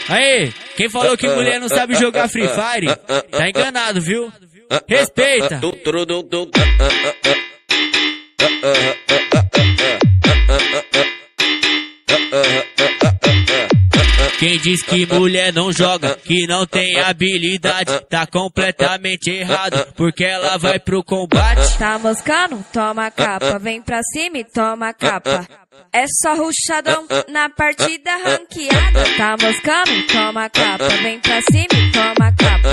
Aí, quem falou que mulher não sabe jogar Free Fire, tá enganado, viu? Respeita! Quem diz que mulher não joga, que não tem habilidade, tá completamente errado, porque ela vai pro combate. Tá moscando? Toma capa, vem pra cima e toma capa. É só ruchadão na partida ranqueada. Tá moscando? Toma capa, vem pra cima e toma capa.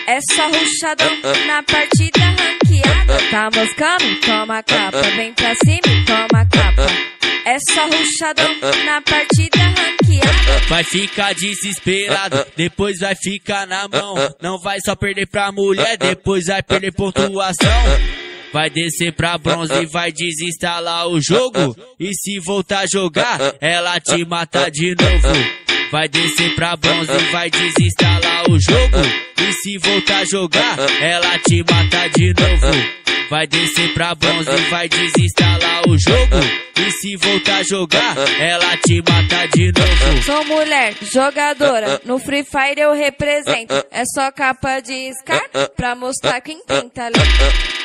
É só ruchadão na partida ranqueada. Tá moscando? Toma capa, vem pra cima e toma capa. É só ruchadão na partida ranqueada. Vai ficar desesperado, depois vai ficar na mão. Não vai só perder pra mulher, depois vai perder pontuação. Vai descer pra bronze e vai desinstalar o jogo. E se voltar a jogar, ela te mata de novo. Vai descer pra bronze e vai desinstalar o jogo. E se voltar a jogar, ela te mata de novo. Vai descer pra bronze e vai desinstalar o jogo. E se voltar a jogar, ela te mata de novo. Sou mulher, jogadora, no Free Fire eu represento. É só capa de Scar pra mostrar quem tem talento.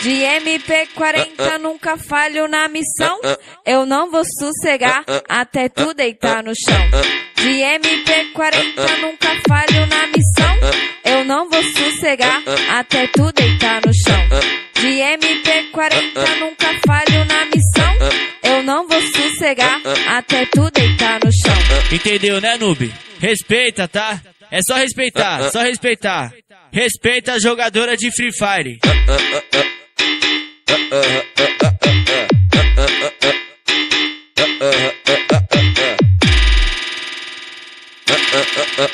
De MP40 nunca falho na missão. Eu não vou sossegar até tu deitar no chão. De MP40 nunca falho na missão. Eu não vou sossegar até tu deitar no chão. De MP40 nunca falho na missão. Eu não vou sossegar até tu deitar no chão. Entendeu, né, noob? Respeita, tá? É só respeitar, só respeitar. Respeita a jogadora de Free Fire.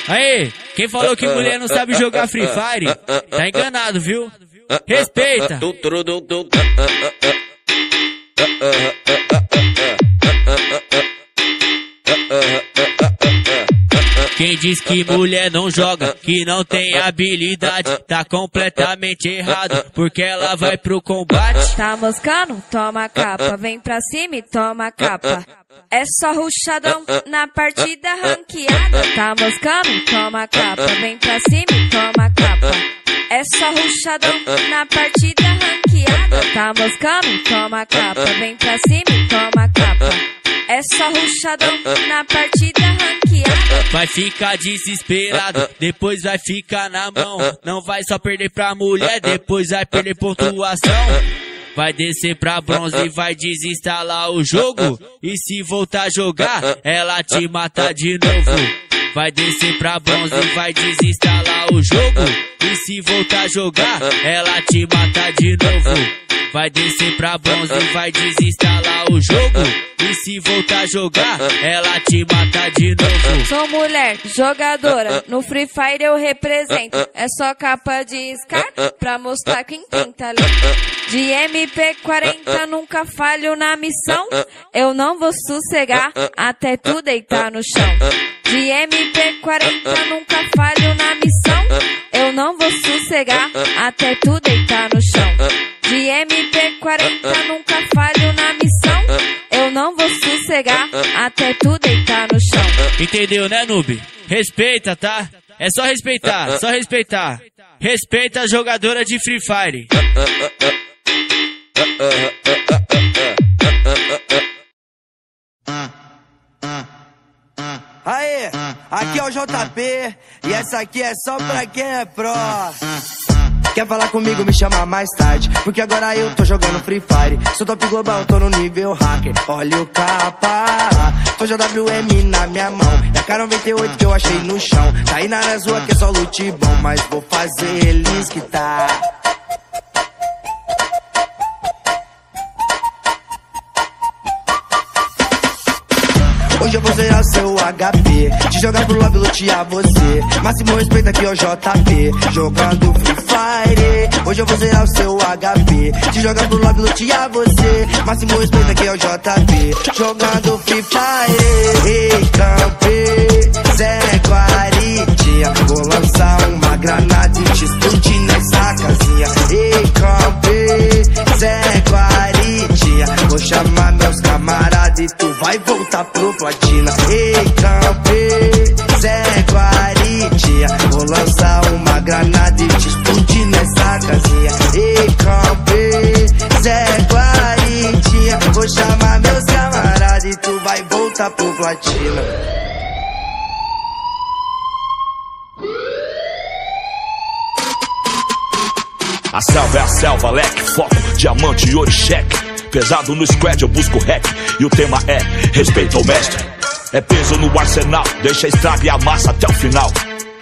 Aí, quem falou que mulher não sabe jogar Free Fire, tá enganado, viu? Respeita! Quem diz que mulher não joga, que não tem habilidade, tá completamente errado, porque ela vai pro combate. Tá moscando? Toma capa, vem pra cima e toma capa. É só ruchadão na partida ranqueada. Tá moscando? Toma capa, vem pra cima e toma capa. É só ruchadão na partida ranqueada. Tá moscando? Toma capa, vem pra cima e toma capa. É só ruchadão na partida ranqueada. Vai ficar desesperado, depois vai ficar na mão. Não vai só perder pra mulher, depois vai perder pontuação. Vai descer pra bronze e vai desinstalar o jogo. E se voltar a jogar, ela te mata de novo. Vai descer pra bronze e vai desinstalar o jogo. E se voltar a jogar, ela te mata de novo. Vai descer pra bronze e vai desinstalar o jogo. E se voltar a jogar, ela te mata de novo. Sou mulher, jogadora, no Free Fire eu represento. É só capa de Scar pra mostrar quem tem talento. De MP40 nunca falho na missão. Eu não vou sossegar até tu deitar no chão. De MP40 nunca falho na missão. Eu não vou sossegar até tu deitar no chão. De MP40 nunca falho na missão. Eu não vou sossegar até tu deitar no chão. Entendeu, né, noob? Respeita, tá? É só respeitar, só respeitar. Respeita a jogadora de Free Fire. Aê, aqui é o JP e essa aqui é só pra quem é pro. Quer falar comigo, me chama mais tarde, porque agora eu tô jogando Free Fire. Sou top global, tô no nível hacker. Olha o capa, tô JWM na minha mão. E a K98 que eu achei no chão. Tá aí na rua que é só loot bom, mas vou fazer eles quitar. Hoje eu vou zerar seu HP, te jogar pro lobby, lutear você. Máximo respeito aqui, ó, JP, jogando Free Fire. Hoje eu vou zerar o seu HP, te jogar pro lobby, lutear você. Máximo respeito aqui, ó, JP, jogando Free Fire. Ei, campe, Zé Guaritinha, vou lançar uma granada e te explodir nessa casinha. Ei, campe, Zé Guaritinha, vou chamar meus camaradas e tu vai voltar pro platina. Ei, campe, Zé voltar pro platina. A selva é a selva, leque, foco, diamante, ouro e cheque. Pesado no squad, eu busco rec. E o tema é respeito ao mestre. É peso no arsenal, deixa a estrada e a massa até o final.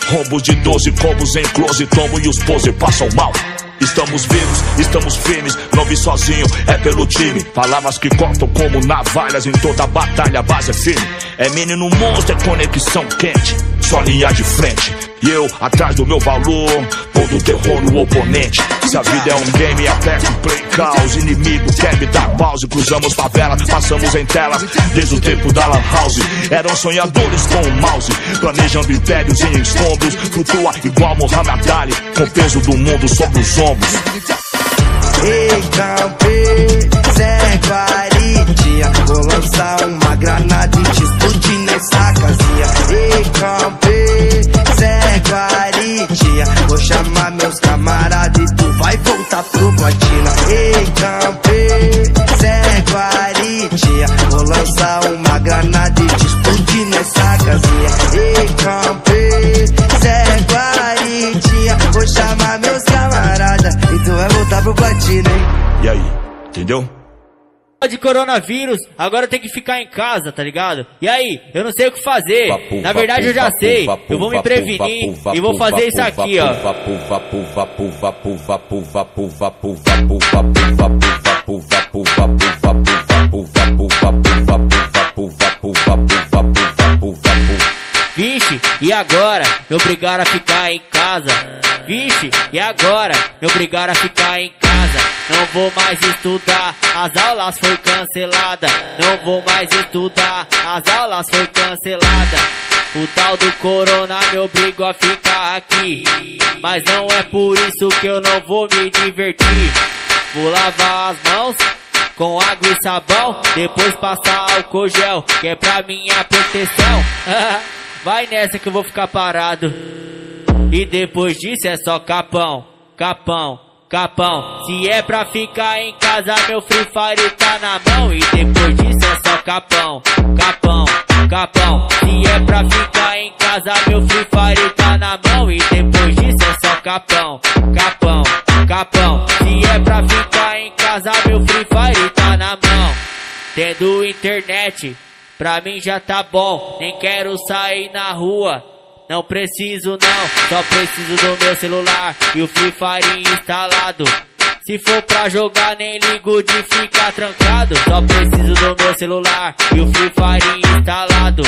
Rombos de 12 combos em close, tombo e os pose passam mal. Estamos vivos, estamos firmes, não vi sozinho, é pelo time. Palavras que cortam como navalhas, em toda batalha a base é firme. É menino monstro, é conexão quente, só linha de frente. E eu, atrás do meu valor, todo terror no oponente. Se a vida é um game, aperta o play caos. Inimigo quer me dar pause, cruzamos favela, passamos em tela. Desde o tempo da lan house, eram sonhadores com o mouse, planejando impérios em escombros. Flutua igual Muhammad Ali, com o peso do mundo sobre os ombros. Ei, campe, Zé Guaritinha, vou lançar uma granada e te explodir nessa casinha. Ei, campe, Zé Guaritinha, vou chamar meus camaradas e tu vai voltar pro platina. Ei, campe, Zé Guaritinha, vou lançar uma granada e te explodir nessa casinha. Ei, campe, Zé Guaritinha, vou chamar meus camaradas e tu vai voltar pro platina, hein? E aí, entendeu? De coronavírus, agora eu tenho que ficar em casa, tá ligado? E aí, eu não sei o que fazer. Na verdade eu já sei, eu vou me prevenir e vou fazer isso aqui, ó. Vixe, e agora? Me obrigaram a ficar em casa. Vixe, e agora? Me obrigaram a ficar em casa. Não vou mais estudar, as aulas foi cancelada. Não vou mais estudar, as aulas foi cancelada. O tal do corona me obrigou a ficar aqui, mas não é por isso que eu não vou me divertir. Vou lavar as mãos com água e sabão, depois passar álcool gel, que é pra minha proteção. Vai nessa que eu vou ficar parado. E depois disso é só capão, capão, capão. Se é pra ficar em casa, meu Free Fire tá na mão. E depois disso é só capão, capão, capão. Se é pra ficar em casa, meu Free Fire tá na mão. E depois disso é só capão, capão, capão. Se é pra ficar em casa, meu Free Fire tá na mão. Tendo internet, pra mim já tá bom. Nem quero sair na rua, não preciso não, só preciso do meu celular e o Free Fire instalado. Se for pra jogar nem ligo de ficar trancado, só preciso do meu celular e o Free Fire instalado.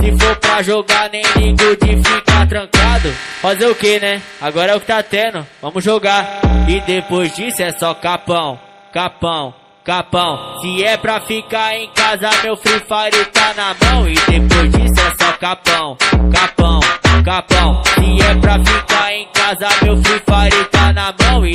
Se for pra jogar nem ligo de ficar trancado. Fazer o que, né? Agora é o que tá tendo, vamos jogar. E depois disso é só capão, capão, capão. Se é pra ficar em casa, meu Free Fire tá na mão. E depois disso é só capão, capão, capão. Se é pra ficar em casa, meu Free Fire tá na mão. E